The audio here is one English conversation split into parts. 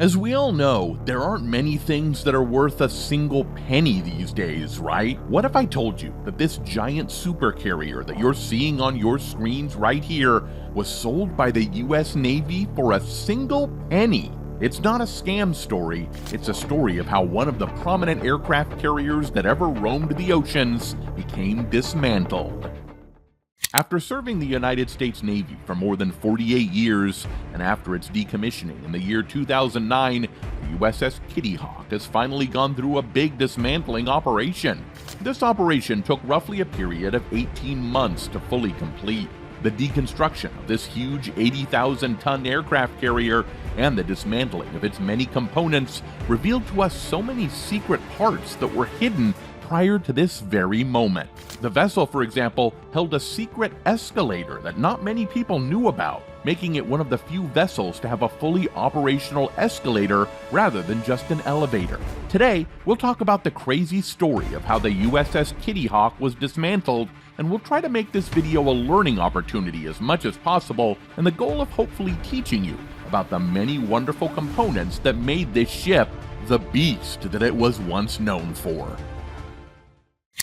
As we all know, there aren't many things that are worth a single penny these days, right? What if I told you that this giant supercarrier that you're seeing on your screens right here was sold by the US Navy for a single penny? It's not a scam story, it's a story of how one of the prominent aircraft carriers that ever roamed the oceans became dismantled. After serving the United States Navy for more than 48 years, and after its decommissioning in the year 2009, the USS Kitty Hawk has finally gone through a big dismantling operation. This operation took roughly a period of 18 months to fully complete. The deconstruction of this huge 80,000-ton aircraft carrier and the dismantling of its many components revealed to us so many secret parts that were hidden prior to this very moment. The vessel, for example, held a secret escalator that not many people knew about, making it one of the few vessels to have a fully operational escalator rather than just an elevator. Today, we'll talk about the crazy story of how the USS Kitty Hawk was dismantled, and we'll try to make this video a learning opportunity as much as possible, and the goal of hopefully teaching you about the many wonderful components that made this ship the beast that it was once known for.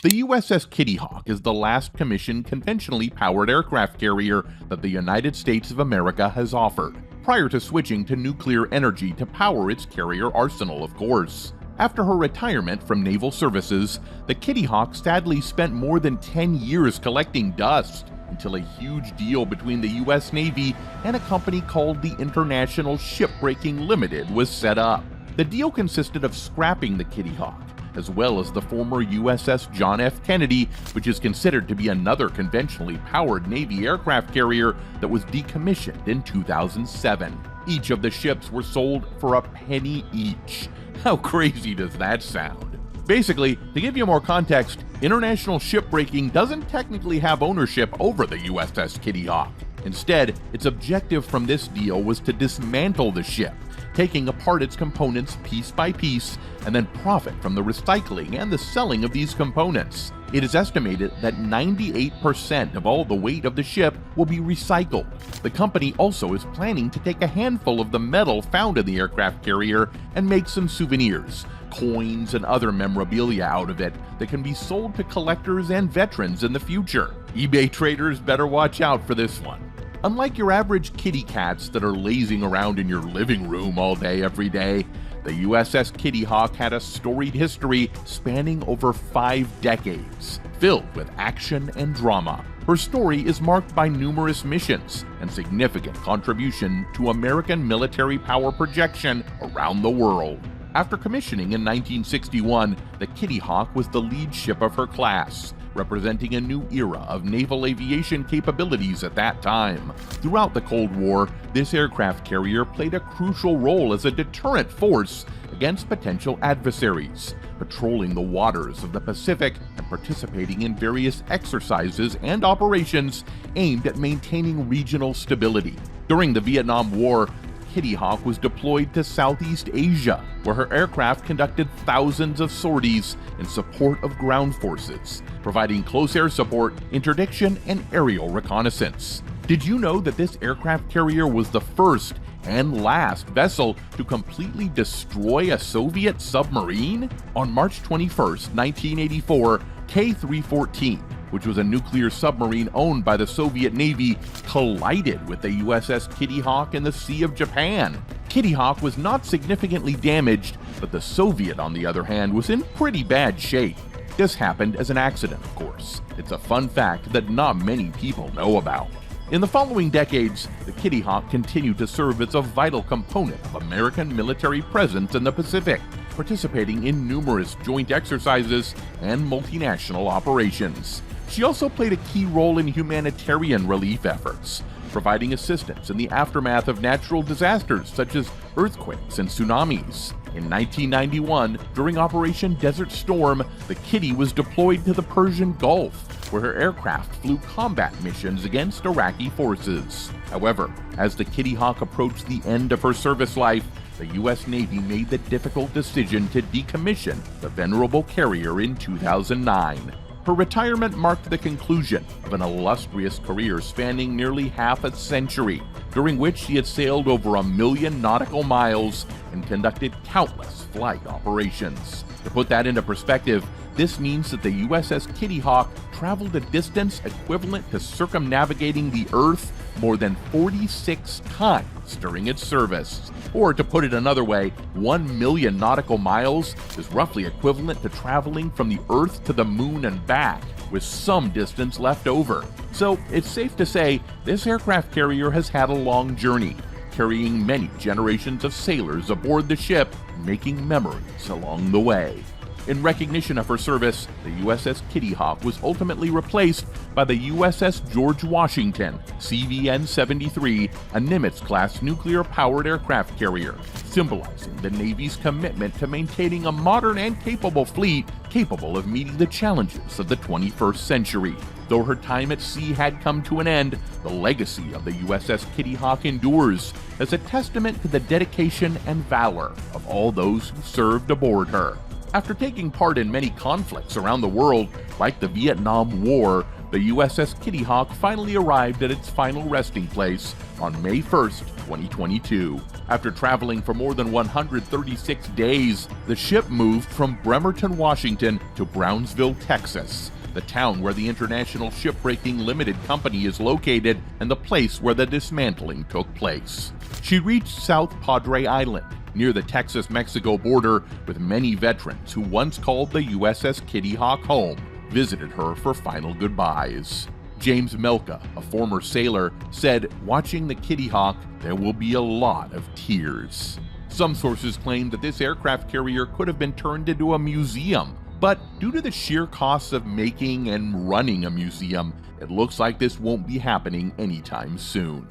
The USS Kitty Hawk is the last commissioned conventionally powered aircraft carrier that the United States of America has offered, prior to switching to nuclear energy to power its carrier arsenal, of course. After her retirement from naval services, the Kitty Hawk sadly spent more than 10 years collecting dust, until a huge deal between the US Navy and a company called the International Shipbreaking Limited was set up. The deal consisted of scrapping the Kitty Hawk, as well as the former USS John F. Kennedy, which is considered to be another conventionally powered Navy aircraft carrier that was decommissioned in 2007. Each of the ships were sold for a penny each. How crazy does that sound? Basically, to give you more context, International Shipbreaking doesn't technically have ownership over the USS Kitty Hawk. Instead, its objective from this deal was to dismantle the ship, taking apart its components piece by piece, and then profit from the recycling and the selling of these components. It is estimated that 98% of all the weight of the ship will be recycled. The company also is planning to take a handful of the metal found in the aircraft carrier and make some souvenirs, coins, and other memorabilia out of it that can be sold to collectors and veterans in the future. eBay traders better watch out for this one. Unlike your average kitty cats that are lazing around in your living room all day every day, the USS Kitty Hawk had a storied history spanning over 5 decades, filled with action and drama. Her story is marked by numerous missions and significant contribution to American military power projection around the world. After commissioning in 1961, the Kitty Hawk was the lead ship of her class, representing a new era of naval aviation capabilities at that time. Throughout the Cold War, this aircraft carrier played a crucial role as a deterrent force against potential adversaries, patrolling the waters of the Pacific and participating in various exercises and operations aimed at maintaining regional stability. During the Vietnam War, Kitty Hawk was deployed to Southeast Asia, where her aircraft conducted thousands of sorties in support of ground forces, providing close air support, interdiction, and aerial reconnaissance. Did you know that this aircraft carrier was the first and last vessel to completely destroy a Soviet submarine? On March 21, 1984, K-314, which was a nuclear submarine owned by the Soviet Navy, collided with the USS Kitty Hawk in the Sea of Japan. Kitty Hawk was not significantly damaged, but the Soviet, on the other hand, was in pretty bad shape. This happened as an accident, of course. It's a fun fact that not many people know about. In the following decades, the Kitty Hawk continued to serve as a vital component of American military presence in the Pacific, participating in numerous joint exercises and multinational operations. She also played a key role in humanitarian relief efforts, providing assistance in the aftermath of natural disasters such as earthquakes and tsunamis. In 1991, during Operation Desert Storm, the Kitty was deployed to the Persian Gulf, where her aircraft flew combat missions against Iraqi forces. However, as the Kitty Hawk approached the end of her service life, the U.S. Navy made the difficult decision to decommission the venerable carrier in 2009. Her retirement marked the conclusion of an illustrious career spanning nearly half a century, during which she had sailed over 1 million nautical miles and conducted countless flight operations. To put that into perspective, this means that the USS Kitty Hawk traveled a distance equivalent to circumnavigating the Earth more than 46 times during its service. Or to put it another way, 1 million nautical miles is roughly equivalent to traveling from the Earth to the Moon and back, with some distance left over. So it's safe to say this aircraft carrier has had a long journey, carrying many generations of sailors aboard the ship, making memories along the way. In recognition of her service, the USS Kitty Hawk was ultimately replaced by the USS George Washington, CVN-73, a Nimitz-class nuclear-powered aircraft carrier, symbolizing the Navy's commitment to maintaining a modern and capable fleet capable of meeting the challenges of the 21st century. Though her time at sea had come to an end, the legacy of the USS Kitty Hawk endures as a testament to the dedication and valor of all those who served aboard her. After taking part in many conflicts around the world, like the Vietnam War, the USS Kitty Hawk finally arrived at its final resting place on May 1st, 2022. After traveling for more than 136 days, the ship moved from Bremerton, Washington to Brownsville, Texas, the town where the International Shipbreaking Limited company is located and the place where the dismantling took place. She reached South Padre Island, near the Texas-Mexico border, with many veterans who once called the USS Kitty Hawk home, visited her for final goodbyes. James Melka, a former sailor, said, "Watching the Kitty Hawk, there will be a lot of tears." Some sources claim that this aircraft carrier could have been turned into a museum, but due to the sheer costs of making and running a museum, it looks like this won't be happening anytime soon.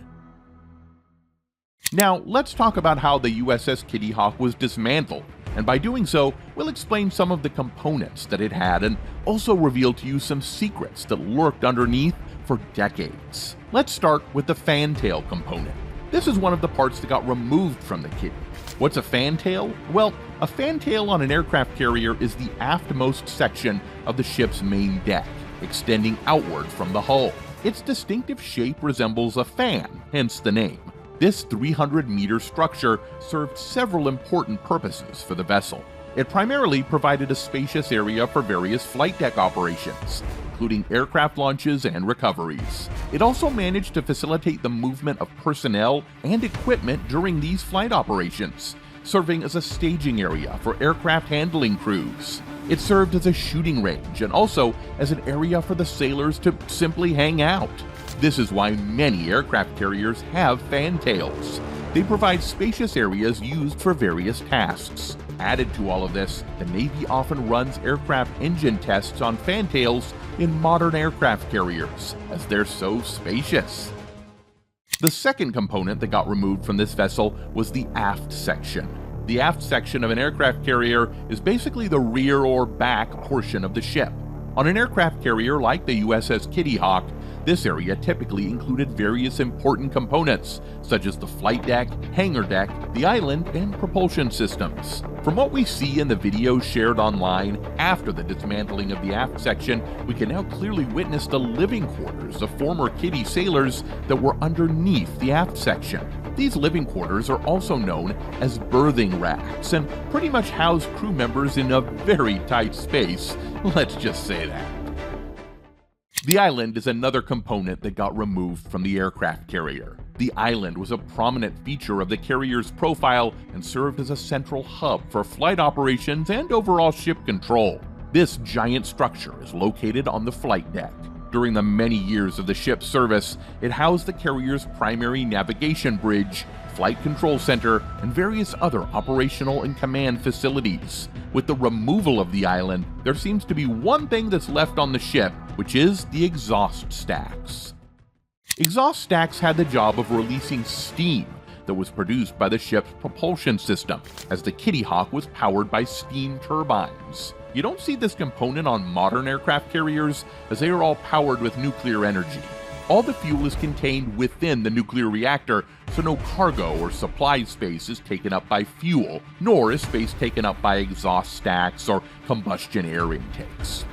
Now, let's talk about how the USS Kitty Hawk was dismantled, and by doing so, we'll explain some of the components that it had and also reveal to you some secrets that lurked underneath for decades. Let's start with the fantail component. This is one of the parts that got removed from the Kitty. What's a fantail? Well, a fantail on an aircraft carrier is the aftmost section of the ship's main deck, extending outward from the hull. Its distinctive shape resembles a fan, hence the name. This 300-meter structure served several important purposes for the vessel. It primarily provided a spacious area for various flight deck operations, including aircraft launches and recoveries. It also managed to facilitate the movement of personnel and equipment during these flight operations, serving as a staging area for aircraft handling crews. It served as a shooting range and also as an area for the sailors to simply hang out. This is why many aircraft carriers have fantails. They provide spacious areas used for various tasks. Added to all of this, the Navy often runs aircraft engine tests on fantails in modern aircraft carriers, as they're so spacious. The second component that got removed from this vessel was the aft section. The aft section of an aircraft carrier is basically the rear or back portion of the ship. On an aircraft carrier like the USS Kitty Hawk, this area typically included various important components, such as the flight deck, hangar deck, the island, and propulsion systems. From what we see in the videos shared online after the dismantling of the aft section, we can now clearly witness the living quarters of former Kitty sailors that were underneath the aft section. These living quarters are also known as berthing racks and pretty much house crew members in a very tight space, let's just say that. The island is another component that got removed from the aircraft carrier. The island was a prominent feature of the carrier's profile and served as a central hub for flight operations and overall ship control. This giant structure is located on the flight deck. During the many years of the ship's service, it housed the carrier's primary navigation bridge, flight control center, and various other operational and command facilities. With the removal of the island, there seems to be one thing that's left on the ship, which is the exhaust stacks. Exhaust stacks had the job of releasing steam that was produced by the ship's propulsion system, as the Kitty Hawk was powered by steam turbines. You don't see this component on modern aircraft carriers, as they are all powered with nuclear energy. All the fuel is contained within the nuclear reactor, so no cargo or supply space is taken up by fuel, nor is space taken up by exhaust stacks or combustion air intakes.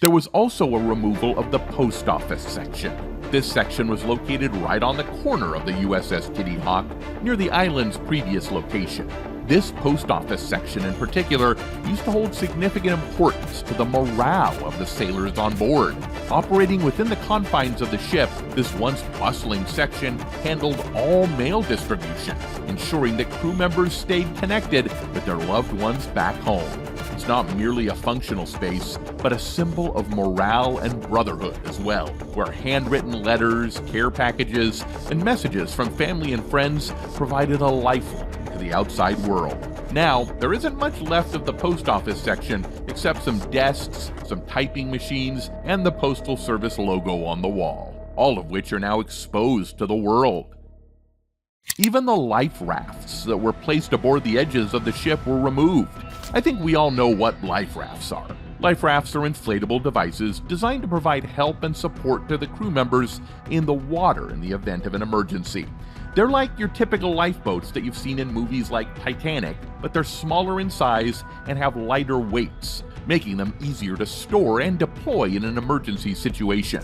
There was also a removal of the post office section. This section was located right on the corner of the USS Kitty Hawk, near the island's previous location. This post office section in particular used to hold significant importance to the morale of the sailors on board. Operating within the confines of the ship, this once bustling section handled all mail distribution, ensuring that crew members stayed connected with their loved ones back home. It's not merely a functional space, but a symbol of morale and brotherhood as well, where handwritten letters, care packages, and messages from family and friends provided a lifeline to the outside world. Now, there isn't much left of the post office section except some desks, some typing machines, and the Postal Service logo on the wall, all of which are now exposed to the world. Even the life rafts that were placed aboard the edges of the ship were removed. I think we all know what life rafts are. Life rafts are inflatable devices designed to provide help and support to the crew members in the water in the event of an emergency. They're like your typical lifeboats that you've seen in movies like Titanic, but they're smaller in size and have lighter weights, making them easier to store and deploy in an emergency situation.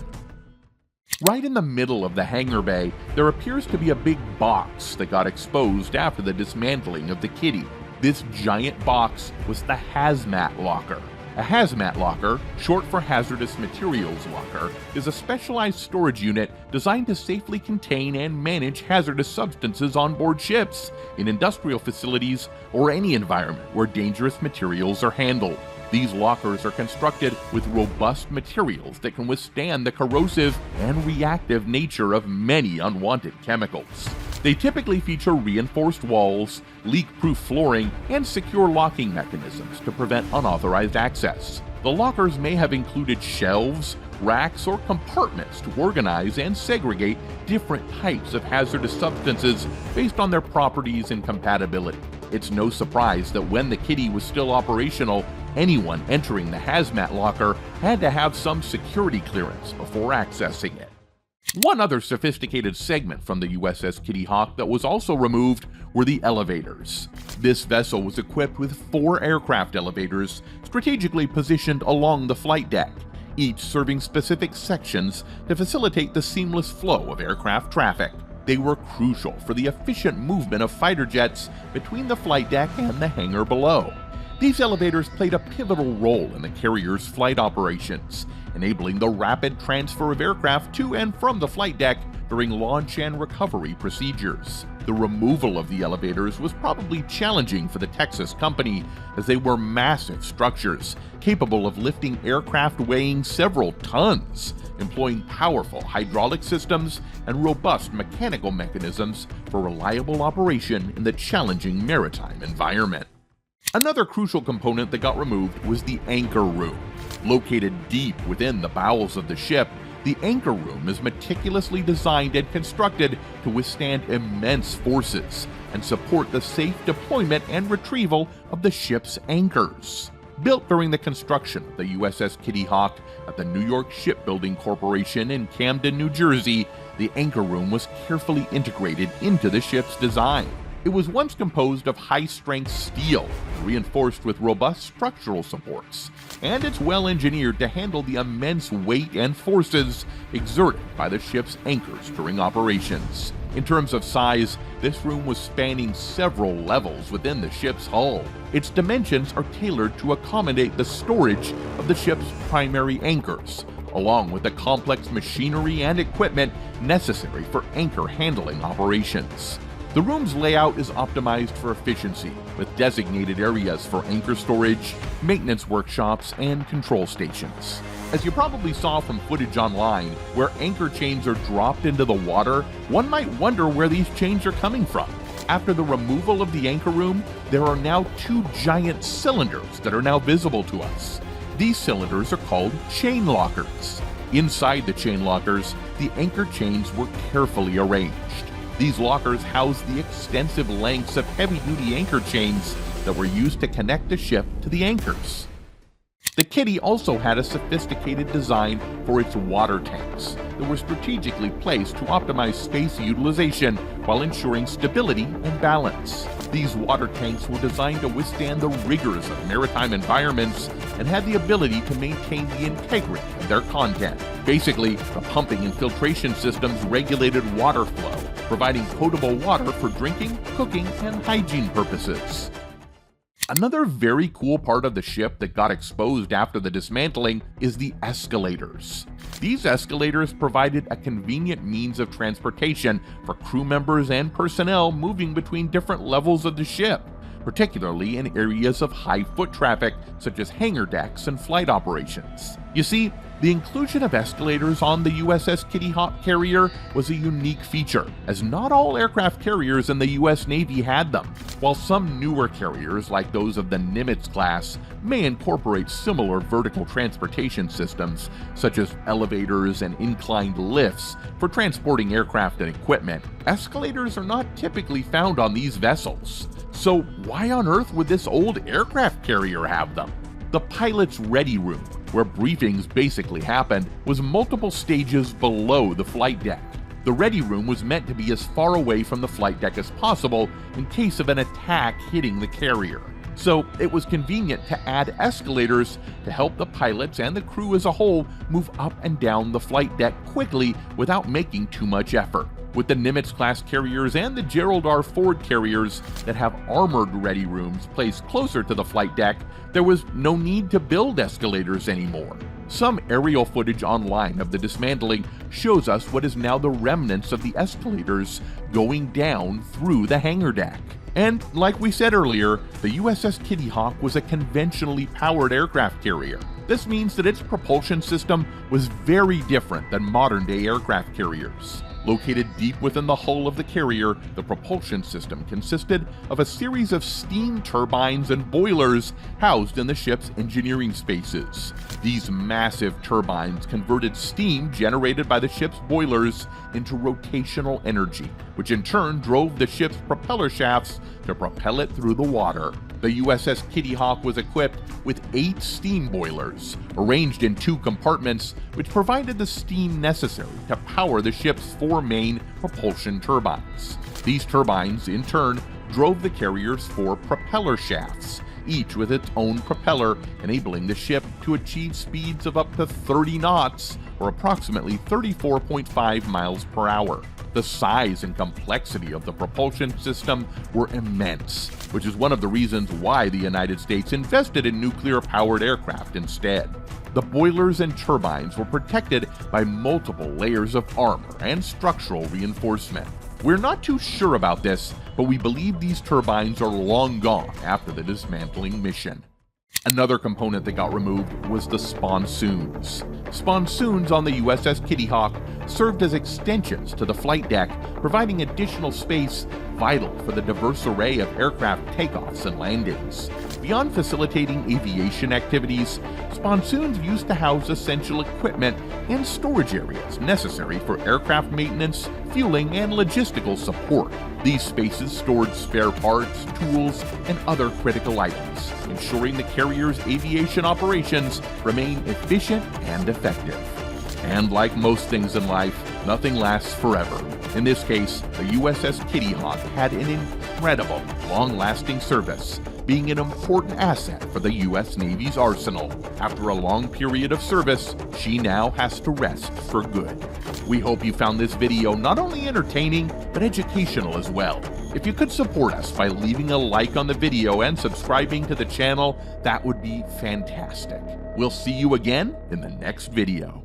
Right in the middle of the hangar bay, there appears to be a big box that got exposed after the dismantling of the Kitty. This giant box was the hazmat locker. A hazmat locker, short for hazardous materials locker, is a specialized storage unit designed to safely contain and manage hazardous substances on board ships, in industrial facilities, or any environment where dangerous materials are handled. These lockers are constructed with robust materials that can withstand the corrosive and reactive nature of many unwanted chemicals. They typically feature reinforced walls, leak-proof flooring, and secure locking mechanisms to prevent unauthorized access. The lockers may have included shelves, racks, or compartments to organize and segregate different types of hazardous substances based on their properties and compatibility. It's no surprise that when the Kitty was still operational, anyone entering the hazmat locker had to have some security clearance before accessing it. One other sophisticated segment from the USS Kitty Hawk that was also removed were the elevators. This vessel was equipped with 4 aircraft elevators strategically positioned along the flight deck, each serving specific sections to facilitate the seamless flow of aircraft traffic. They were crucial for the efficient movement of fighter jets between the flight deck and the hangar below. These elevators played a pivotal role in the carrier's flight operations, enabling the rapid transfer of aircraft to and from the flight deck during launch and recovery procedures. The removal of the elevators was probably challenging for the Texas company, as they were massive structures capable of lifting aircraft weighing several tons, employing powerful hydraulic systems and robust mechanical mechanisms for reliable operation in the challenging maritime environment. Another crucial component that got removed was the anchor room. Located deep within the bowels of the ship, the anchor room is meticulously designed and constructed to withstand immense forces and support the safe deployment and retrieval of the ship's anchors. Built during the construction of the USS Kitty Hawk at the New York Shipbuilding Corporation in Camden, New Jersey, the anchor room was carefully integrated into the ship's design. It was once composed of high-strength steel, reinforced with robust structural supports, and it's well engineered to handle the immense weight and forces exerted by the ship's anchors during operations. In terms of size, this room was spanning several levels within the ship's hull. Its dimensions are tailored to accommodate the storage of the ship's primary anchors, along with the complex machinery and equipment necessary for anchor handling operations. The room's layout is optimized for efficiency, with designated areas for anchor storage, maintenance workshops, and control stations. As you probably saw from footage online, where anchor chains are dropped into the water, one might wonder where these chains are coming from. After the removal of the anchor room, there are now 2 giant cylinders that are now visible to us. These cylinders are called chain lockers. Inside the chain lockers, the anchor chains were carefully arranged. These lockers house the extensive lengths of heavy-duty anchor chains that were used to connect the ship to the anchors. The Kitty also had a sophisticated design for its water tanks that were strategically placed to optimize space utilization while ensuring stability and balance. These water tanks were designed to withstand the rigors of maritime environments and had the ability to maintain the integrity of their content. Basically, the pumping and filtration systems regulated water flow, providing potable water for drinking, cooking, and hygiene purposes. Another very cool part of the ship that got exposed after the dismantling is the escalators. These escalators provided a convenient means of transportation for crew members and personnel moving between different levels of the ship, particularly in areas of high foot traffic such as hangar decks and flight operations. You see, the inclusion of escalators on the USS Kitty Hawk carrier was a unique feature, as not all aircraft carriers in the US Navy had them, while some newer carriers, like those of the Nimitz class, may incorporate similar vertical transportation systems, such as elevators and inclined lifts, for transporting aircraft and equipment. Escalators are not typically found on these vessels. So why on earth would this old aircraft carrier have them? The pilot's ready room, where briefings basically happened, was multiple stages below the flight deck. The ready room was meant to be as far away from the flight deck as possible in case of an attack hitting the carrier. So it was convenient to add escalators to help the pilots and the crew as a whole move up and down the flight deck quickly without making too much effort. With the Nimitz-class carriers and the Gerald R. Ford carriers that have armored ready rooms placed closer to the flight deck, there was no need to build escalators anymore. Some aerial footage online of the dismantling shows us what is now the remnants of the escalators going down through the hangar deck. And like we said earlier, the USS Kitty Hawk was a conventionally powered aircraft carrier. This means that its propulsion system was very different than modern-day aircraft carriers. Located deep within the hull of the carrier, the propulsion system consisted of a series of steam turbines and boilers housed in the ship's engineering spaces. These massive turbines converted steam generated by the ship's boilers into rotational energy, which in turn drove the ship's propeller shafts to propel it through the water. The USS Kitty Hawk was equipped with 8 steam boilers, arranged in 2 compartments, which provided the steam necessary to power the ship's 4 main propulsion turbines. These turbines, in turn, drove the carrier's 4 propeller shafts, each with its own propeller, enabling the ship to achieve speeds of up to 30 knots, or approximately 34.5 miles per hour. The size and complexity of the propulsion system were immense, which is one of the reasons why the United States invested in nuclear-powered aircraft instead. The boilers and turbines were protected by multiple layers of armor and structural reinforcement. We're not too sure about this, but we believe these turbines are long gone after the dismantling mission. Another component that got removed was the sponsoons. Sponsoons on the USS Kitty Hawk served as extensions to the flight deck, providing additional space vital for the diverse array of aircraft takeoffs and landings. Beyond facilitating aviation activities, sponsoons used to house essential equipment and storage areas necessary for aircraft maintenance, fueling, and logistical support. These spaces stored spare parts, tools, and other critical items, ensuring the carrier's aviation operations remain efficient and effective. And like most things in life, nothing lasts forever. In this case, the USS Kitty Hawk had an incredible, long-lasting service, being an important asset for the U.S. Navy's arsenal. After a long period of service, she now has to rest for good. We hope you found this video not only entertaining, but educational as well. If you could support us by leaving a like on the video and subscribing to the channel, that would be fantastic. We'll see you again in the next video.